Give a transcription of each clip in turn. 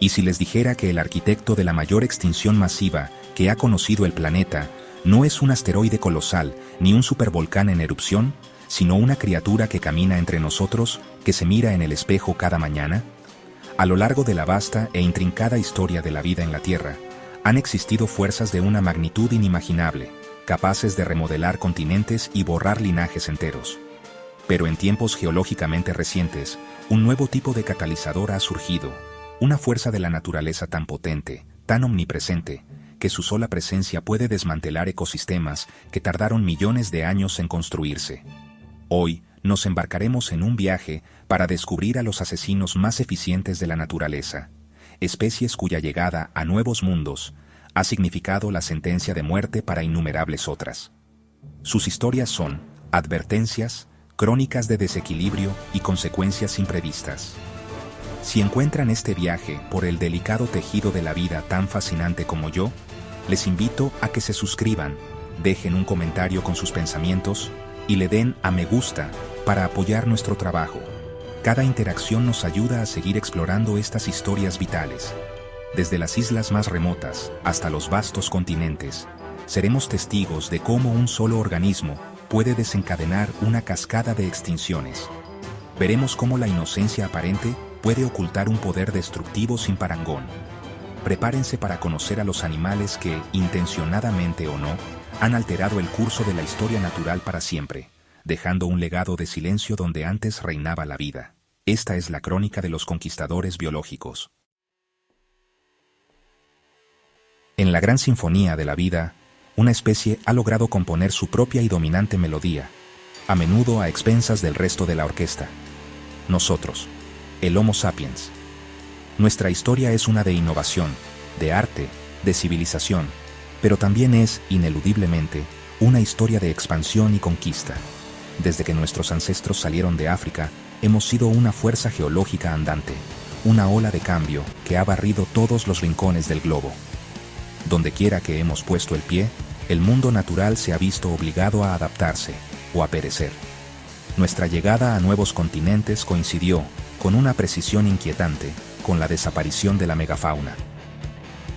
¿Y si les dijera que el arquitecto de la mayor extinción masiva que ha conocido el planeta no es un asteroide colosal ni un supervolcán en erupción, sino una criatura que camina entre nosotros, que se mira en el espejo cada mañana? A lo largo de la vasta e intrincada historia de la vida en la Tierra, han existido fuerzas de una magnitud inimaginable, capaces de remodelar continentes y borrar linajes enteros. Pero en tiempos geológicamente recientes, un nuevo tipo de catalizador ha surgido, una fuerza de la naturaleza tan potente, tan omnipresente, que su sola presencia puede desmantelar ecosistemas que tardaron millones de años en construirse. Hoy, nos embarcaremos en un viaje para descubrir a los asesinos más eficientes de la naturaleza, especies cuya llegada a nuevos mundos ha significado la sentencia de muerte para innumerables otras. Sus historias son advertencias, crónicas de desequilibrio y consecuencias imprevistas. Si encuentran este viaje por el delicado tejido de la vida tan fascinante como yo, les invito a que se suscriban, dejen un comentario con sus pensamientos y le den a me gusta para apoyar nuestro trabajo. Cada interacción nos ayuda a seguir explorando estas historias vitales. Desde las islas más remotas hasta los vastos continentes, seremos testigos de cómo un solo organismo puede desencadenar una cascada de extinciones. Veremos cómo la inocencia aparente puede ocultar un poder destructivo sin parangón. Prepárense para conocer a los animales que, intencionadamente o no, han alterado el curso de la historia natural para siempre, dejando un legado de silencio donde antes reinaba la vida. Esta es la crónica de los conquistadores biológicos. En la gran sinfonía de la vida, una especie ha logrado componer su propia y dominante melodía, a menudo a expensas del resto de la orquesta. Nosotros, el Homo sapiens. Nuestra historia es una de innovación, de arte, de civilización, pero también es, ineludiblemente, una historia de expansión y conquista. Desde que nuestros ancestros salieron de África, hemos sido una fuerza geológica andante, una ola de cambio que ha barrido todos los rincones del globo. Donde quiera que hemos puesto el pie, el mundo natural se ha visto obligado a adaptarse o a perecer. Nuestra llegada a nuevos continentes coincidió, con una precisión inquietante, con la desaparición de la megafauna.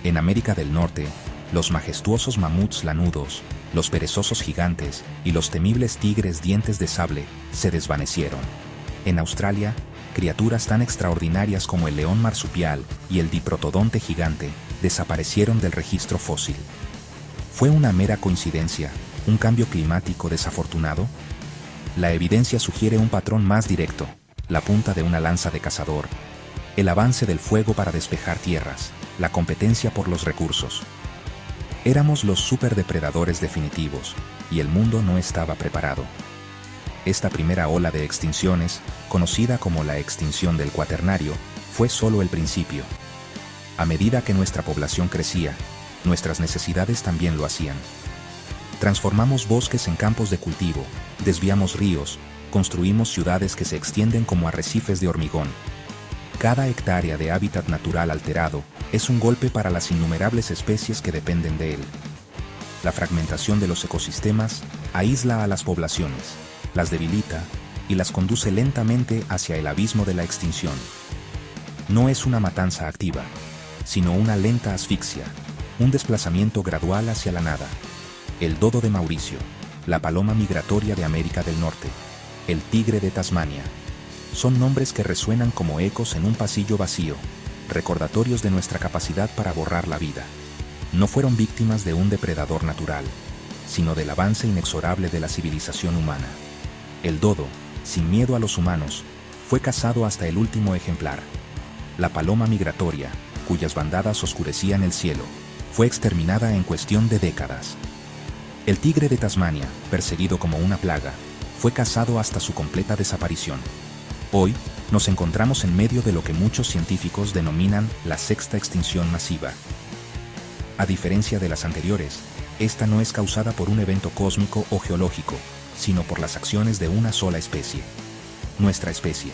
En América del Norte, los majestuosos mamuts lanudos, los perezosos gigantes y los temibles tigres dientes de sable se desvanecieron. En Australia, criaturas tan extraordinarias como el león marsupial y el diprotodonte gigante desaparecieron del registro fósil. ¿Fue una mera coincidencia, un cambio climático desafortunado? La evidencia sugiere un patrón más directo, la punta de una lanza de cazador, el avance del fuego para despejar tierras, la competencia por los recursos. Éramos los superdepredadores definitivos, y el mundo no estaba preparado. Esta primera ola de extinciones, conocida como la extinción del Cuaternario, fue solo el principio. A medida que nuestra población crecía, nuestras necesidades también lo hacían. Transformamos bosques en campos de cultivo, desviamos ríos, construimos ciudades que se extienden como arrecifes de hormigón. Cada hectárea de hábitat natural alterado es un golpe para las innumerables especies que dependen de él. La fragmentación de los ecosistemas aísla a las poblaciones, las debilita y las conduce lentamente hacia el abismo de la extinción. No es una matanza activa, sino una lenta asfixia, un desplazamiento gradual hacia la nada. El dodo de Mauricio, la paloma migratoria de América del Norte, el tigre de Tasmania, son nombres que resuenan como ecos en un pasillo vacío, recordatorios de nuestra capacidad para borrar la vida. No fueron víctimas de un depredador natural, sino del avance inexorable de la civilización humana. El dodo, sin miedo a los humanos, fue cazado hasta el último ejemplar. La paloma migratoria, cuyas bandadas oscurecían el cielo, fue exterminada en cuestión de décadas. El tigre de Tasmania, perseguido como una plaga, fue cazado hasta su completa desaparición. Hoy, nos encontramos en medio de lo que muchos científicos denominan la sexta extinción masiva. A diferencia de las anteriores, esta no es causada por un evento cósmico o geológico, sino por las acciones de una sola especie. Nuestra especie.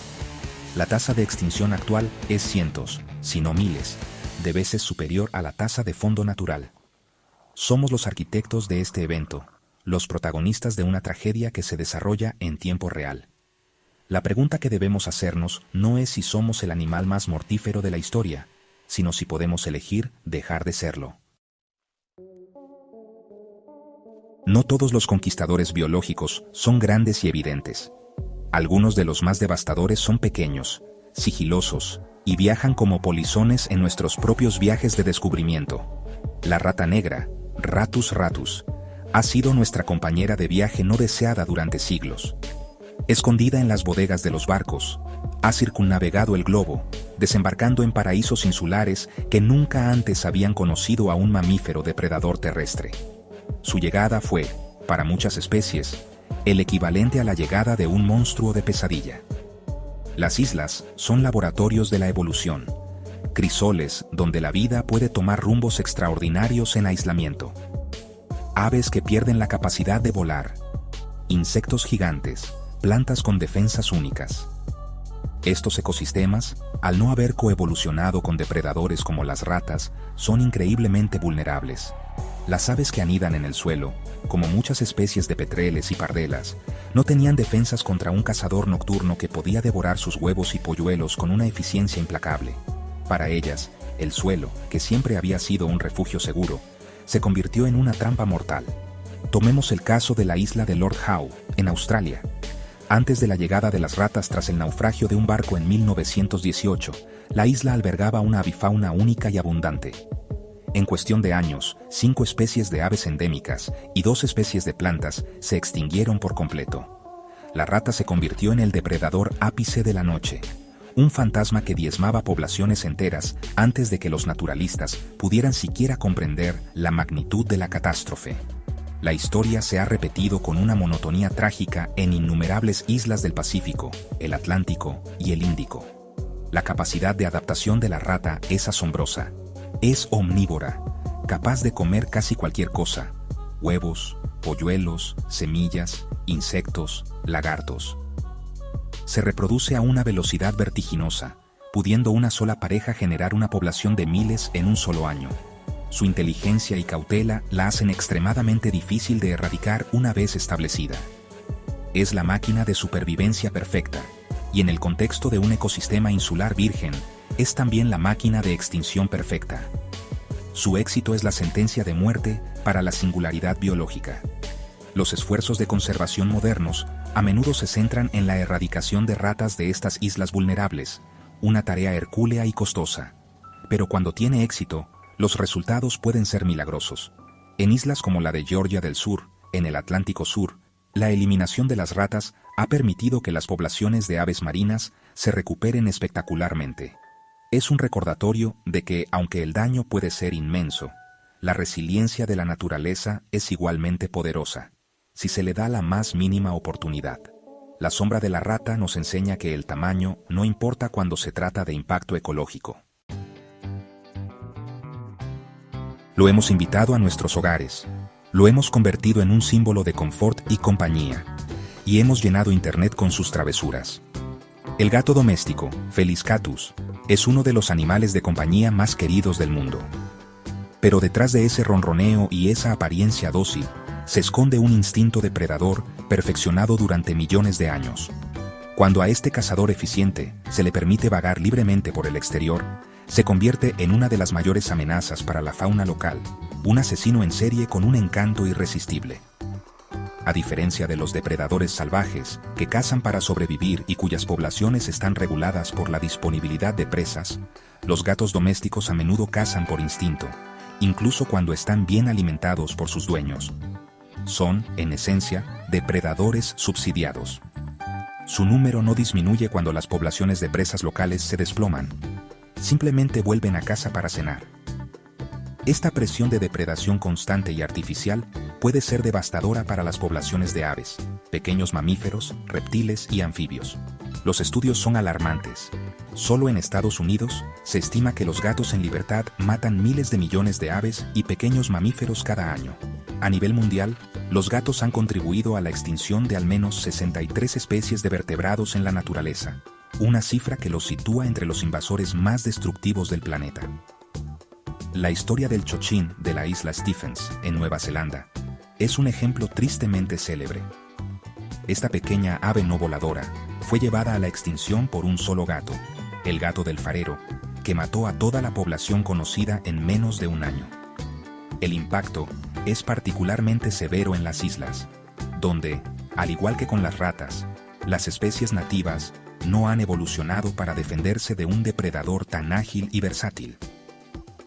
La tasa de extinción actual es cientos, si no miles, de veces superior a la tasa de fondo natural. Somos los arquitectos de este evento, los protagonistas de una tragedia que se desarrolla en tiempo real. La pregunta que debemos hacernos no es si somos el animal más mortífero de la historia, sino si podemos elegir dejar de serlo. No todos los conquistadores biológicos son grandes y evidentes. Algunos de los más devastadores son pequeños, sigilosos, y viajan como polizones en nuestros propios viajes de descubrimiento. La rata negra, Rattus ratus, ha sido nuestra compañera de viaje no deseada durante siglos. Escondida en las bodegas de los barcos, ha circunnavegado el globo, desembarcando en paraísos insulares que nunca antes habían conocido a un mamífero depredador terrestre. Su llegada fue, para muchas especies, el equivalente a la llegada de un monstruo de pesadilla. Las islas son laboratorios de la evolución, crisoles donde la vida puede tomar rumbos extraordinarios en aislamiento. Aves que pierden la capacidad de volar, insectos gigantes, plantas con defensas únicas. Estos ecosistemas, al no haber coevolucionado con depredadores como las ratas, son increíblemente vulnerables. Las aves que anidan en el suelo, como muchas especies de petreles y pardelas, no tenían defensas contra un cazador nocturno que podía devorar sus huevos y polluelos con una eficiencia implacable. Para ellas, el suelo, que siempre había sido un refugio seguro, se convirtió en una trampa mortal. Tomemos el caso de la isla de Lord Howe, en Australia. Antes de la llegada de las ratas tras el naufragio de un barco en 1918, la isla albergaba una avifauna única y abundante. En cuestión de años, 5 especies de aves endémicas y 2 especies de plantas se extinguieron por completo. La rata se convirtió en el depredador ápice de la noche, un fantasma que diezmaba poblaciones enteras antes de que los naturalistas pudieran siquiera comprender la magnitud de la catástrofe. La historia se ha repetido con una monotonía trágica en innumerables islas del Pacífico, el Atlántico y el Índico. La capacidad de adaptación de la rata es asombrosa. Es omnívora, capaz de comer casi cualquier cosa: huevos, polluelos, semillas, insectos, lagartos. Se reproduce a una velocidad vertiginosa, pudiendo una sola pareja generar una población de miles en un solo año. Su inteligencia y cautela la hacen extremadamente difícil de erradicar una vez establecida. Es la máquina de supervivencia perfecta, y en el contexto de un ecosistema insular virgen, es también la máquina de extinción perfecta. Su éxito es la sentencia de muerte para la singularidad biológica. Los esfuerzos de conservación modernos a menudo se centran en la erradicación de ratas de estas islas vulnerables, una tarea hercúlea y costosa. Pero cuando tiene éxito, los resultados pueden ser milagrosos. En islas como la de Georgia del Sur, en el Atlántico Sur, la eliminación de las ratas ha permitido que las poblaciones de aves marinas se recuperen espectacularmente. Es un recordatorio de que, aunque el daño puede ser inmenso, la resiliencia de la naturaleza es igualmente poderosa, si se le da la más mínima oportunidad. La sombra de la rata nos enseña que el tamaño no importa cuando se trata de impacto ecológico. Lo hemos invitado a nuestros hogares, lo hemos convertido en un símbolo de confort y compañía, y hemos llenado Internet con sus travesuras. El gato doméstico, Felis catus, es uno de los animales de compañía más queridos del mundo. Pero detrás de ese ronroneo y esa apariencia dócil, se esconde un instinto depredador perfeccionado durante millones de años. Cuando a este cazador eficiente se le permite vagar libremente por el exterior, se convierte en una de las mayores amenazas para la fauna local, un asesino en serie con un encanto irresistible. A diferencia de los depredadores salvajes, que cazan para sobrevivir y cuyas poblaciones están reguladas por la disponibilidad de presas, los gatos domésticos a menudo cazan por instinto, incluso cuando están bien alimentados por sus dueños. Son, en esencia, depredadores subsidiados. Su número no disminuye cuando las poblaciones de presas locales se desploman. Simplemente vuelven a casa para cenar. Esta presión de depredación constante y artificial puede ser devastadora para las poblaciones de aves, pequeños mamíferos, reptiles y anfibios. Los estudios son alarmantes. Solo en Estados Unidos, se estima que los gatos en libertad matan miles de millones de aves y pequeños mamíferos cada año. A nivel mundial, los gatos han contribuido a la extinción de al menos 63 especies de vertebrados en la naturaleza, una cifra que los sitúa entre los invasores más destructivos del planeta. La historia del chochín de la isla Stephens, en Nueva Zelanda, es un ejemplo tristemente célebre. Esta pequeña ave no voladora fue llevada a la extinción por un solo gato, el gato del farero, que mató a toda la población conocida en menos de un año. El impacto es particularmente severo en las islas, donde, al igual que con las ratas, las especies nativas no han evolucionado para defenderse de un depredador tan ágil y versátil.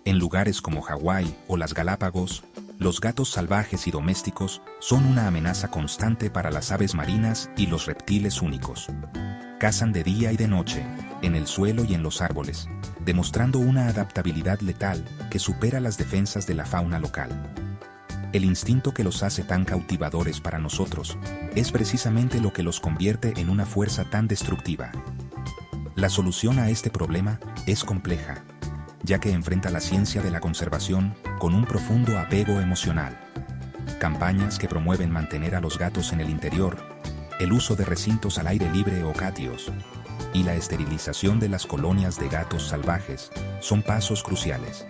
En lugares como Hawái o las Galápagos, los gatos salvajes y domésticos son una amenaza constante para las aves marinas y los reptiles únicos. Cazan de día y de noche, en el suelo y en los árboles, demostrando una adaptabilidad letal que supera las defensas de la fauna local. El instinto que los hace tan cautivadores para nosotros es precisamente lo que los convierte en una fuerza tan destructiva. La solución a este problema es compleja, ya que enfrenta la ciencia de la conservación con un profundo apego emocional. Campañas que promueven mantener a los gatos en el interior, el uso de recintos al aire libre o catios, y la esterilización de las colonias de gatos salvajes son pasos cruciales.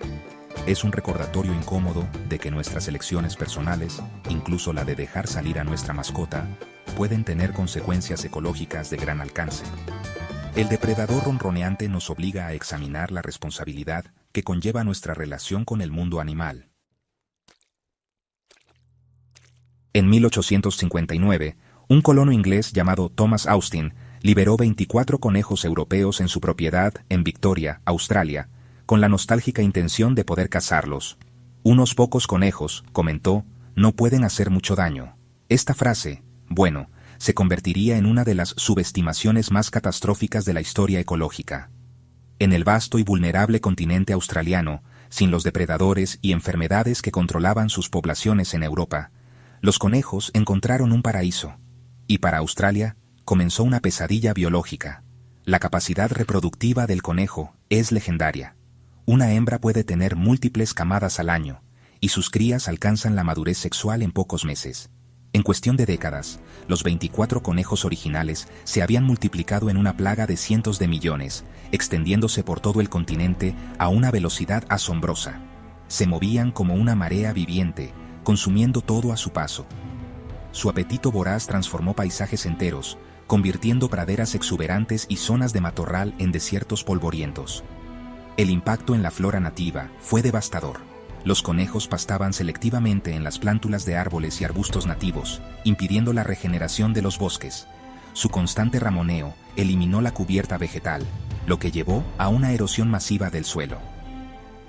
Es un recordatorio incómodo de que nuestras elecciones personales, incluso la de dejar salir a nuestra mascota, pueden tener consecuencias ecológicas de gran alcance. El depredador ronroneante nos obliga a examinar la responsabilidad que conlleva nuestra relación con el mundo animal. En 1859, un colono inglés llamado Thomas Austin liberó 24 conejos europeos en su propiedad en Victoria, Australia, con la nostálgica intención de poder cazarlos. Unos pocos conejos, comentó, no pueden hacer mucho daño. Esta frase, bueno, se convertiría en una de las subestimaciones más catastróficas de la historia ecológica. En el vasto y vulnerable continente australiano, sin los depredadores y enfermedades que controlaban sus poblaciones en Europa, los conejos encontraron un paraíso. Y para Australia, comenzó una pesadilla biológica. La capacidad reproductiva del conejo es legendaria. Una hembra puede tener múltiples camadas al año, y sus crías alcanzan la madurez sexual en pocos meses. En cuestión de décadas, los 24 conejos originales se habían multiplicado en una plaga de cientos de millones, extendiéndose por todo el continente a una velocidad asombrosa. Se movían como una marea viviente, consumiendo todo a su paso. Su apetito voraz transformó paisajes enteros, convirtiendo praderas exuberantes y zonas de matorral en desiertos polvorientos. El impacto en la flora nativa fue devastador. Los conejos pastaban selectivamente en las plántulas de árboles y arbustos nativos, impidiendo la regeneración de los bosques. Su constante ramoneo eliminó la cubierta vegetal, lo que llevó a una erosión masiva del suelo.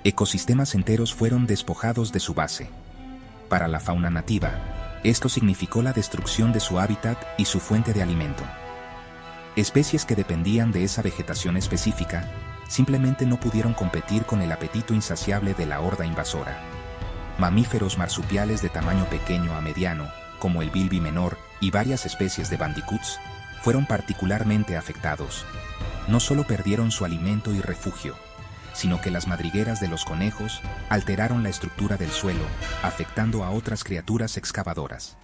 Ecosistemas enteros fueron despojados de su base. Para la fauna nativa, esto significó la destrucción de su hábitat y su fuente de alimento. Especies que dependían de esa vegetación específica simplemente no pudieron competir con el apetito insaciable de la horda invasora. Mamíferos marsupiales de tamaño pequeño a mediano, como el bilby menor y varias especies de bandicoots, fueron particularmente afectados. No solo perdieron su alimento y refugio, sino que las madrigueras de los conejos alteraron la estructura del suelo, afectando a otras criaturas excavadoras.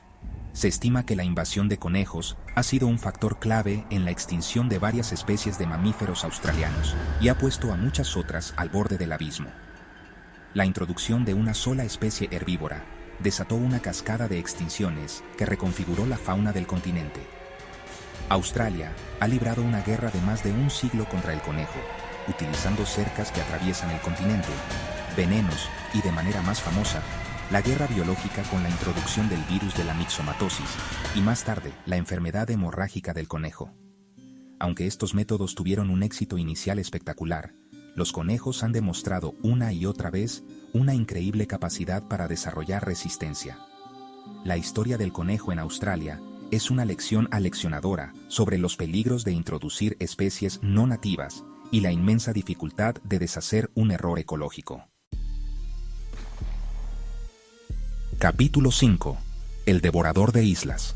Se estima que la invasión de conejos ha sido un factor clave en la extinción de varias especies de mamíferos australianos y ha puesto a muchas otras al borde del abismo. La introducción de una sola especie herbívora desató una cascada de extinciones que reconfiguró la fauna del continente. Australia ha librado una guerra de más de un siglo contra el conejo, utilizando cercas que atraviesan el continente, venenos y, de manera más famosa, la guerra biológica con la introducción del virus de la mixomatosis y más tarde la enfermedad hemorrágica del conejo. Aunque estos métodos tuvieron un éxito inicial espectacular, los conejos han demostrado una y otra vez una increíble capacidad para desarrollar resistencia. La historia del conejo en Australia es una lección aleccionadora sobre los peligros de introducir especies no nativas y la inmensa dificultad de deshacer un error ecológico. Capítulo 5. El devorador de islas.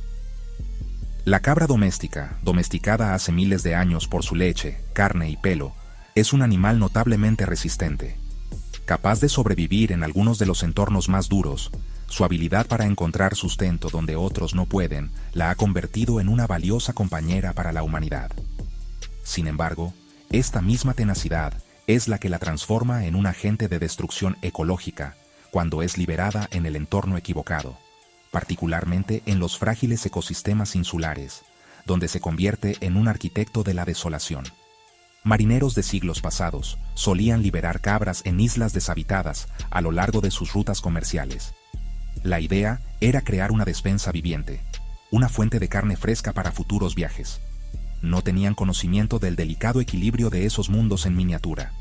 La cabra doméstica, domesticada hace miles de años por su leche, carne y pelo, es un animal notablemente resistente. Capaz de sobrevivir en algunos de los entornos más duros, su habilidad para encontrar sustento donde otros no pueden la ha convertido en una valiosa compañera para la humanidad. Sin embargo, esta misma tenacidad es la que la transforma en un agente de destrucción ecológica cuando es liberada en el entorno equivocado, particularmente en los frágiles ecosistemas insulares, donde se convierte en un arquitecto de la desolación. Marineros de siglos pasados solían liberar cabras en islas deshabitadas a lo largo de sus rutas comerciales. La idea era crear una despensa viviente, una fuente de carne fresca para futuros viajes. No tenían conocimiento del delicado equilibrio de esos mundos en miniatura.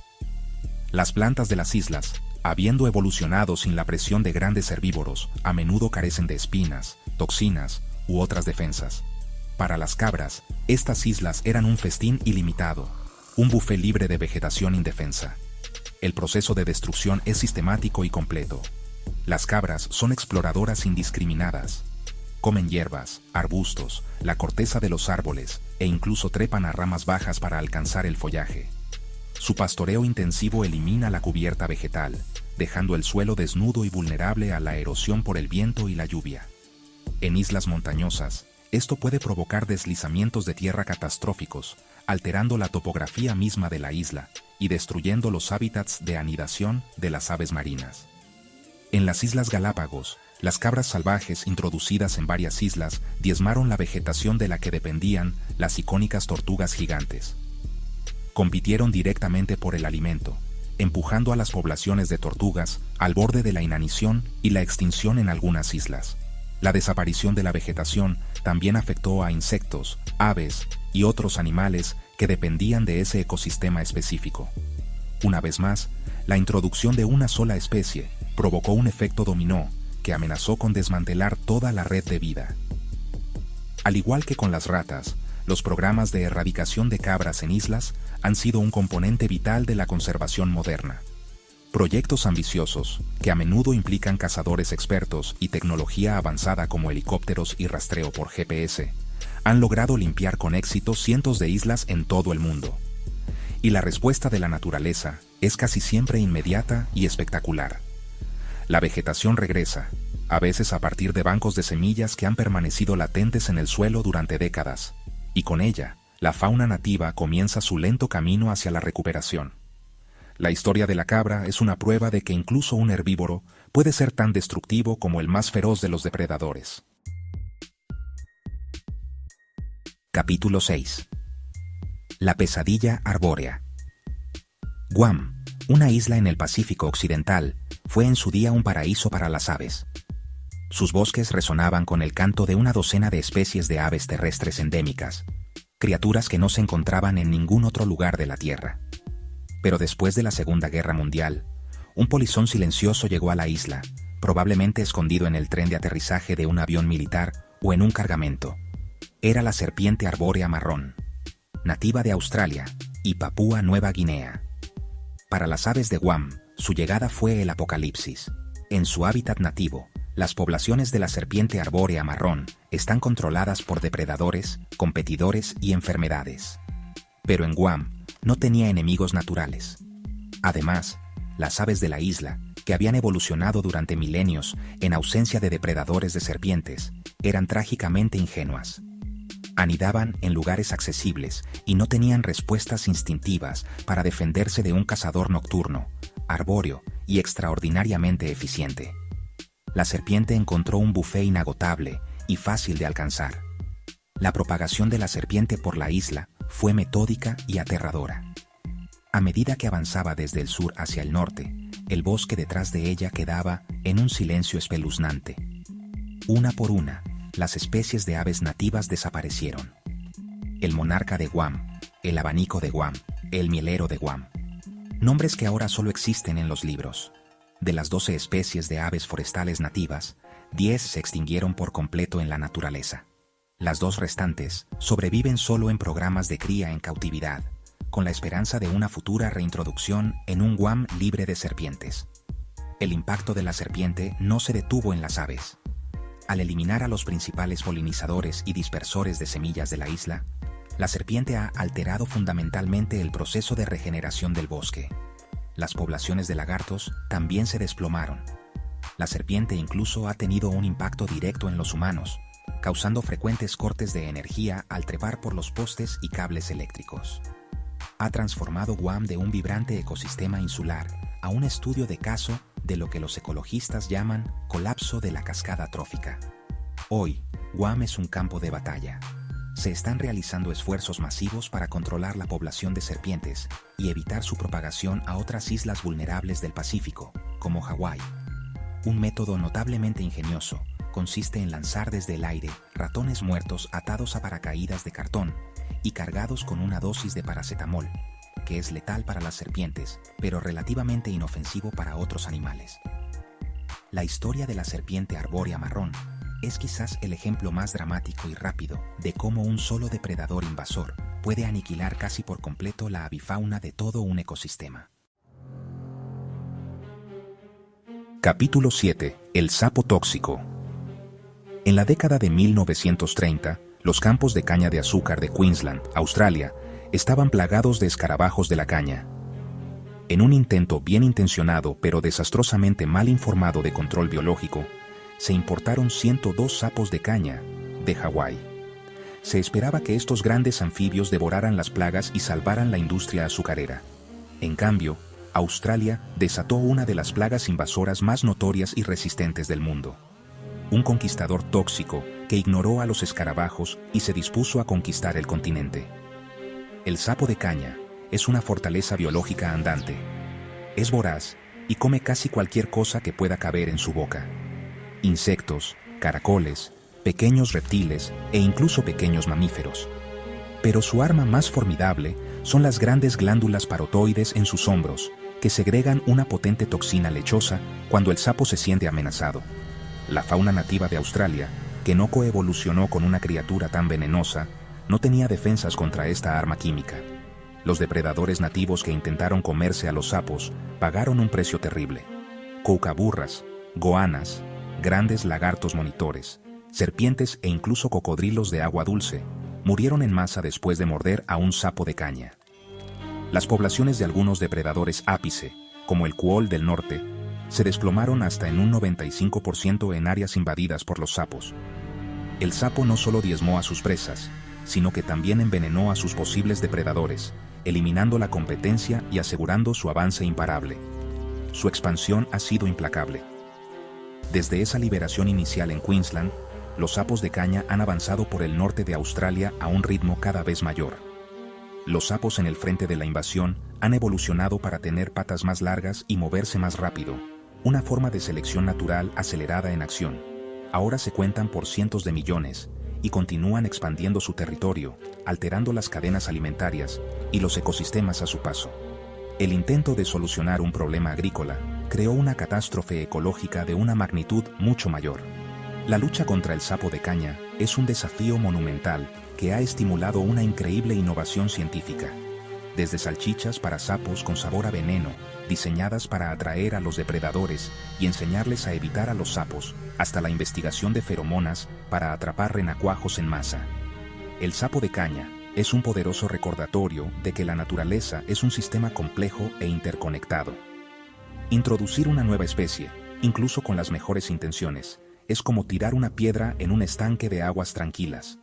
Las plantas de las islas, habiendo evolucionado sin la presión de grandes herbívoros, a menudo carecen de espinas, toxinas u otras defensas. Para las cabras, estas islas eran un festín ilimitado, un buffet libre de vegetación indefensa. El proceso de destrucción es sistemático y completo. Las cabras son exploradoras indiscriminadas. Comen hierbas, arbustos, la corteza de los árboles e incluso trepan a ramas bajas para alcanzar el follaje. Su pastoreo intensivo elimina la cubierta vegetal, dejando el suelo desnudo y vulnerable a la erosión por el viento y la lluvia. En islas montañosas, esto puede provocar deslizamientos de tierra catastróficos, alterando la topografía misma de la isla y destruyendo los hábitats de anidación de las aves marinas. En las Islas Galápagos, las cabras salvajes introducidas en varias islas diezmaron la vegetación de la que dependían las icónicas tortugas gigantes. Compitieron directamente por el alimento, empujando a las poblaciones de tortugas al borde de la inanición y la extinción en algunas islas. La desaparición de la vegetación también afectó a insectos, aves y otros animales que dependían de ese ecosistema específico. Una vez más, la introducción de una sola especie provocó un efecto dominó que amenazó con desmantelar toda la red de vida. Al igual que con las ratas, los programas de erradicación de cabras en islas han sido un componente vital de la conservación moderna. Proyectos ambiciosos, que a menudo implican cazadores expertos y tecnología avanzada como helicópteros y rastreo por GPS, han logrado limpiar con éxito cientos de islas en todo el mundo. Y la respuesta de la naturaleza es casi siempre inmediata y espectacular. La vegetación regresa, a veces a partir de bancos de semillas que han permanecido latentes en el suelo durante décadas, y con ella, la fauna nativa comienza su lento camino hacia la recuperación. La historia de la cabra es una prueba de que incluso un herbívoro puede ser tan destructivo como el más feroz de los depredadores. Capítulo 6. La pesadilla arbórea. Guam, una isla en el Pacífico Occidental, fue en su día un paraíso para las aves. Sus bosques resonaban con el canto de una docena de especies de aves terrestres endémicas, criaturas que no se encontraban en ningún otro lugar de la Tierra. Pero después de la Segunda Guerra Mundial, un polizón silencioso llegó a la isla, probablemente escondido en el tren de aterrizaje de un avión militar o en un cargamento. Era la serpiente arbórea marrón, nativa de Australia y Papúa Nueva Guinea. Para las aves de Guam, su llegada fue el apocalipsis. En su hábitat nativo, las poblaciones de la serpiente arbórea marrón están controladas por depredadores, competidores y enfermedades. Pero en Guam no tenía enemigos naturales. Además, las aves de la isla, que habían evolucionado durante milenios en ausencia de depredadores de serpientes, eran trágicamente ingenuas. Anidaban en lugares accesibles y no tenían respuestas instintivas para defenderse de un cazador nocturno, arbóreo y extraordinariamente eficiente. La serpiente encontró un buffet inagotable y fácil de alcanzar. La propagación de la serpiente por la isla fue metódica y aterradora. A medida que avanzaba desde el sur hacia el norte, el bosque detrás de ella quedaba en un silencio espeluznante. Una por una, las especies de aves nativas desaparecieron. El monarca de Guam, el abanico de Guam, el mielero de Guam. Nombres que ahora solo existen en los libros. De las 12 especies de aves forestales nativas, 10 se extinguieron por completo en la naturaleza. Las 2 restantes sobreviven solo en programas de cría en cautividad, con la esperanza de una futura reintroducción en un Guam libre de serpientes. El impacto de la serpiente no se detuvo en las aves. Al eliminar a los principales polinizadores y dispersores de semillas de la isla, la serpiente ha alterado fundamentalmente el proceso de regeneración del bosque. Las poblaciones de lagartos también se desplomaron. La serpiente incluso ha tenido un impacto directo en los humanos, causando frecuentes cortes de energía al trepar por los postes y cables eléctricos. Ha transformado Guam de un vibrante ecosistema insular a un estudio de caso de lo que los ecologistas llaman colapso de la cascada trófica. Hoy, Guam es un campo de batalla. Se están realizando esfuerzos masivos para controlar la población de serpientes y evitar su propagación a otras islas vulnerables del Pacífico, como Hawái. Un método notablemente ingenioso consiste en lanzar desde el aire ratones muertos atados a paracaídas de cartón y cargados con una dosis de paracetamol, que es letal para las serpientes, pero relativamente inofensivo para otros animales. La historia de la serpiente arbórea marrón es quizás el ejemplo más dramático y rápido de cómo un solo depredador invasor puede aniquilar casi por completo la avifauna de todo un ecosistema. Capítulo 7. El sapo tóxico. En la década de 1930, los campos de caña de azúcar de Queensland, Australia, estaban plagados de escarabajos de la caña. En un intento bien intencionado pero desastrosamente mal informado de control biológico, se importaron 102 sapos de caña de Hawái. Se esperaba que estos grandes anfibios devoraran las plagas y salvaran la industria azucarera. En cambio, Australia desató una de las plagas invasoras más notorias y resistentes del mundo. Un conquistador tóxico que ignoró a los escarabajos y se dispuso a conquistar el continente. El sapo de caña es una fortaleza biológica andante. Es voraz y come casi cualquier cosa que pueda caber en su boca. Insectos, caracoles, pequeños reptiles e incluso pequeños mamíferos. Pero su arma más formidable son las grandes glándulas parotoides en sus hombros, que segregan una potente toxina lechosa cuando el sapo se siente amenazado. La fauna nativa de Australia, que no coevolucionó con una criatura tan venenosa, no tenía defensas contra esta arma química. Los depredadores nativos que intentaron comerse a los sapos pagaron un precio terrible. Kookaburras, goanas, grandes lagartos monitores, serpientes e incluso cocodrilos de agua dulce murieron en masa después de morder a un sapo de caña. Las poblaciones de algunos depredadores ápice, como el cuol del norte, se desplomaron hasta en un 95% en áreas invadidas por los sapos. El sapo no solo diezmó a sus presas, sino que también envenenó a sus posibles depredadores, eliminando la competencia y asegurando su avance imparable. Su expansión ha sido implacable. Desde esa liberación inicial en Queensland, los sapos de caña han avanzado por el norte de Australia a un ritmo cada vez mayor. Los sapos en el frente de la invasión han evolucionado para tener patas más largas y moverse más rápido, una forma de selección natural acelerada en acción. Ahora se cuentan por cientos de millones y continúan expandiendo su territorio, alterando las cadenas alimentarias y los ecosistemas a su paso. El intento de solucionar un problema agrícola creó una catástrofe ecológica de una magnitud mucho mayor. La lucha contra el sapo de caña es un desafío monumental que ha estimulado una increíble innovación científica. Desde salchichas para sapos con sabor a veneno, diseñadas para atraer a los depredadores y enseñarles a evitar a los sapos, hasta la investigación de feromonas para atrapar renacuajos en masa. El sapo de caña es un poderoso recordatorio de que la naturaleza es un sistema complejo e interconectado. Introducir una nueva especie, incluso con las mejores intenciones, es como tirar una piedra en un estanque de aguas tranquilas.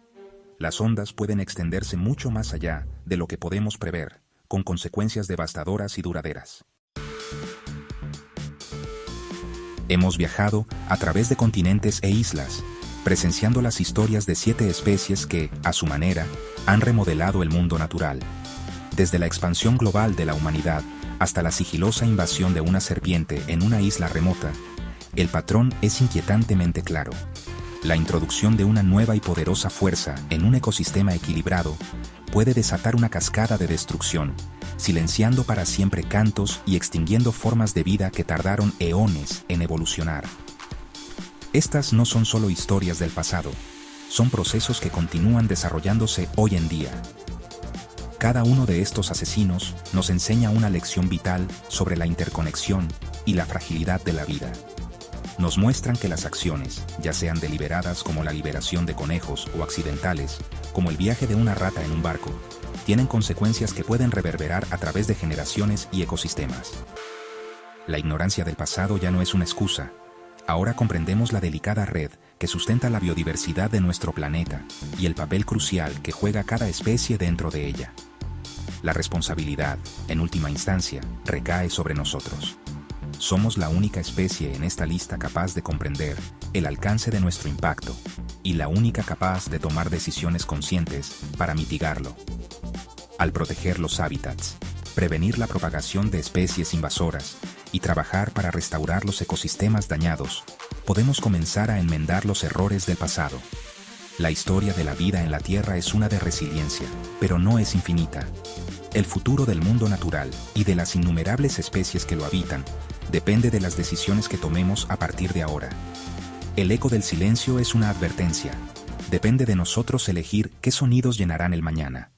Las ondas pueden extenderse mucho más allá de lo que podemos prever, con consecuencias devastadoras y duraderas. Hemos viajado a través de continentes e islas, presenciando las historias de 7 especies que, a su manera, han remodelado el mundo natural. Desde la expansión global de la humanidad hasta la sigilosa invasión de una serpiente en una isla remota, el patrón es inquietantemente claro. La introducción de una nueva y poderosa fuerza en un ecosistema equilibrado puede desatar una cascada de destrucción, silenciando para siempre cantos y extinguiendo formas de vida que tardaron eones en evolucionar. Estas no son solo historias del pasado, son procesos que continúan desarrollándose hoy en día. Cada uno de estos asesinos nos enseña una lección vital sobre la interconexión y la fragilidad de la vida. Nos muestran que las acciones, ya sean deliberadas como la liberación de conejos o accidentales, como el viaje de una rata en un barco, tienen consecuencias que pueden reverberar a través de generaciones y ecosistemas. La ignorancia del pasado ya no es una excusa. Ahora comprendemos la delicada red que sustenta la biodiversidad de nuestro planeta y el papel crucial que juega cada especie dentro de ella. La responsabilidad, en última instancia, recae sobre nosotros. Somos la única especie en esta lista capaz de comprender el alcance de nuestro impacto y la única capaz de tomar decisiones conscientes para mitigarlo. Al proteger los hábitats, prevenir la propagación de especies invasoras y trabajar para restaurar los ecosistemas dañados, podemos comenzar a enmendar los errores del pasado. La historia de la vida en la Tierra es una de resiliencia, pero no es infinita. El futuro del mundo natural y de las innumerables especies que lo habitan depende de las decisiones que tomemos a partir de ahora. El eco del silencio es una advertencia. Depende de nosotros elegir qué sonidos llenarán el mañana.